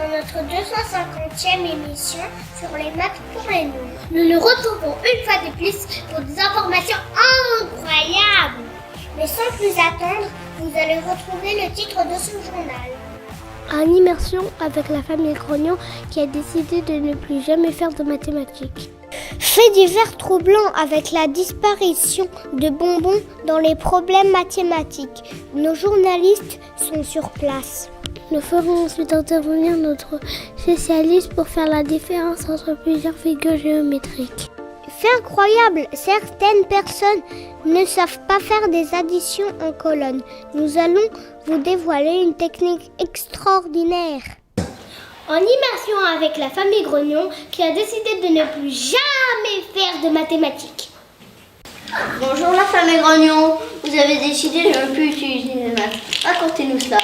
dans notre 250e émission sur les maths pour les nuls. Nous nous retrouvons une fois de plus pour des informations incroyables. Mais sans plus attendre, vous allez retrouver le titre de ce journal. En immersion avec la famille Grognon qui a décidé de ne plus jamais faire de mathématiques. Fait divers troublants avec la disparition de bonbons dans les problèmes mathématiques. Nos journalistes sont sur place. Nous ferons ensuite intervenir notre spécialiste pour faire la différence entre plusieurs figures géométriques. C'est incroyable, certaines personnes ne savent pas faire des additions en colonnes. Nous allons vous dévoiler une technique extraordinaire. En immersion avec la famille Grognon qui a décidé de ne plus jamais faire de mathématiques. Bonjour la famille Grognon, vous avez décidé de ne plus utiliser les maths. Racontez-nous ça.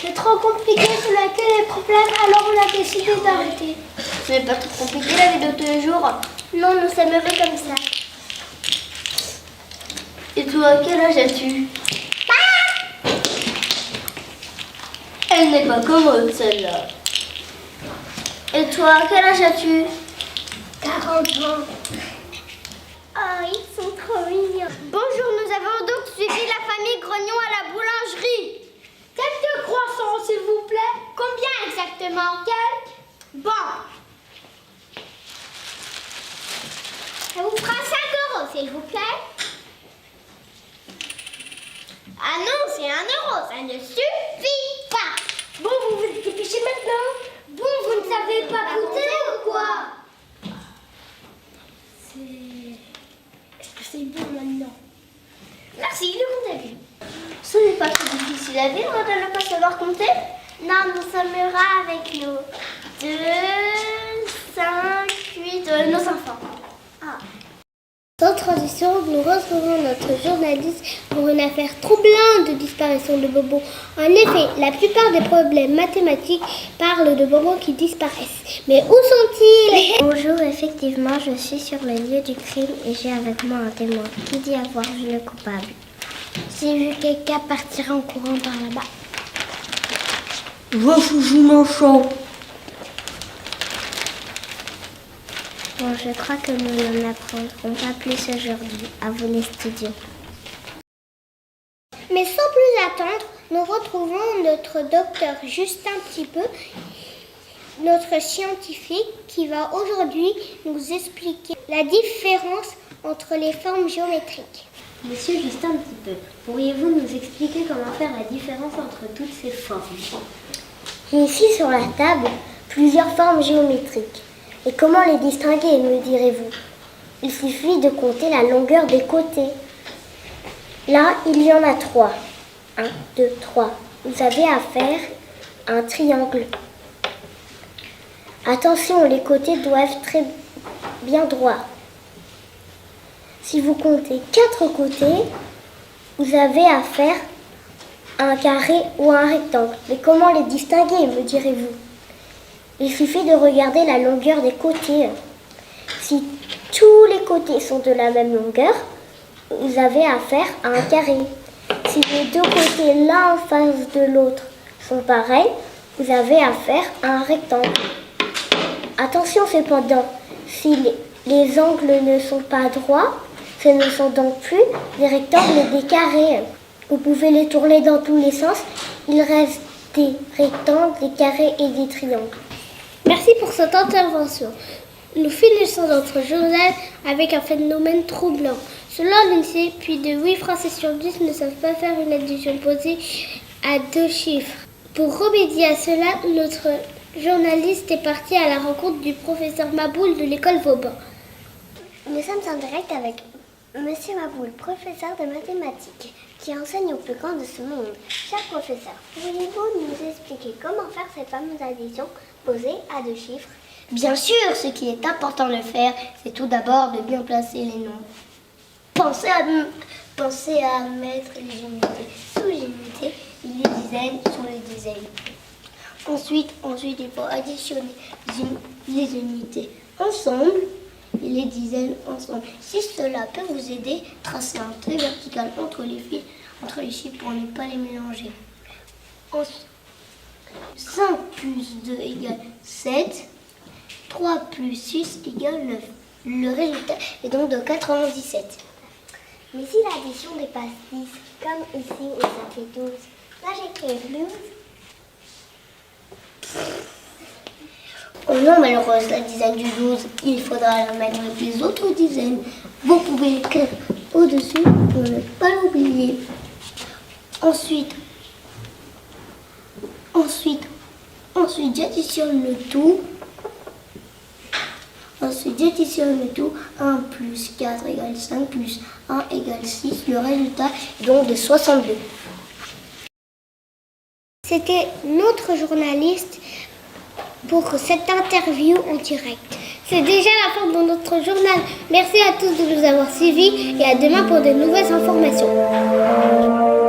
C'est trop compliqué, cela crée des problèmes, alors on a décidé d'arrêter. Ce n'est pas trop compliqué la vie de tous les jours. Non, nous sommes heureux comme ça. Et toi, quel âge as-tu? Elle n'est pas commode celle-là. Et toi, quel âge as-tu? 40 ans. Oh, ils sont trop mignons. Bonjour, nous avons donc suivi la famille Grognon à la boulangerie. Quelques croissants, s'il vous plaît. Combien exactement? Quelques? Bon. Ça vous fera 5 €, s'il vous plaît. Ah non, c'est 1 €, ça ne suffit pas. Bon, vous vous dépêchez maintenant. Bon, vous ne savez pas compter ou quoi? Est-ce que c'est bon maintenant? Merci, le compte à vue. Ce n'est pas trop difficile à vivre de ne pas savoir compter. Non, nous sommes heureux avec nos 2, 5, 8, nos enfants. Sans transition, nous retrouvons notre journaliste pour une affaire troublante de disparition de bonbons. En effet, la plupart des problèmes mathématiques parlent de bonbons qui disparaissent. Mais où sont-ils? Bonjour, effectivement, je suis sur le lieu du crime et j'ai avec moi un témoin qui dit avoir vu le coupable. J'ai vu quelqu'un partir en courant par là-bas. Va fouiller mon champ. Bon, je crois que nous n'en apprendrons pas plus aujourd'hui. À vous les studios. Mais sans plus attendre, nous retrouvons notre docteur Justin Petit-Peu, notre scientifique qui va aujourd'hui nous expliquer la différence entre les formes géométriques. Monsieur Justin Petit-Peu, pourriez-vous nous expliquer comment faire la différence entre toutes ces formes? J'ai ici sur la table plusieurs formes géométriques. Et comment les distinguer, me direz-vous? Il suffit de compter la longueur des côtés. Là, il y en a 3. 1, 2, 3. Vous avez à faire un triangle. Attention, les côtés doivent être très bien droits. Si vous comptez 4 côtés, vous avez à faire un carré ou un rectangle. Mais comment les distinguer, me direz-vous? Il suffit de regarder la longueur des côtés. Si tous les côtés sont de la même longueur, vous avez à faire un carré. Si les deux côtés l'un en face de l'autre sont pareils, vous avez à faire un rectangle. Attention cependant, si les angles ne sont pas droits, ce ne sont donc plus des rectangles mais des carrés. Vous pouvez les tourner dans tous les sens, il reste des rectangles, des carrés et des triangles. Merci pour cette intervention. Nous finissons notre journal avec un phénomène troublant. Selon l'INSEE, plus de 8 Français sur 10 ne savent pas faire une addition posée à 2 chiffres. Pour remédier à cela, notre journaliste est parti à la rencontre du professeur Maboul de l'école Vauban. Nous sommes en direct avec Monsieur Maboul, professeur de mathématiques, qui enseigne aux plus grands de ce monde. Cher professeur, pourriez-vous nous expliquer comment faire ces fameuses additions posées à 2 chiffres? Bien sûr, ce qui est important de faire, c'est tout d'abord de bien placer les nombres. Pensez à mettre les unités sous les unités, les dizaines sous les dizaines. Ensuite, il faut additionner les unités ensemble et les dizaines ensemble. Si cela peut vous aider, tracez un trait vertical entre les chiffres pour ne pas les mélanger. 5 plus 2 égale 7. 3 plus 6 égale 9. Le résultat est donc de 97. Mais si l'addition dépasse 10, comme ici où ça fait 12, là j'écris 12. Oh non, malheureuse, la dizaine du 12, il faudra la mettre avec les autres dizaines. Vous pouvez l'écrire au-dessus pour ne pas l'oublier. Ensuite, j'additionne le tout. Ensuite, j'additionne le tout. 1 plus 4 égale 5 plus 1 égale 6. Le résultat est donc de 62. C'était notre journaliste pour cette interview en direct. C'est déjà la fin de notre journal. Merci à tous de nous avoir suivis et à demain pour de nouvelles informations.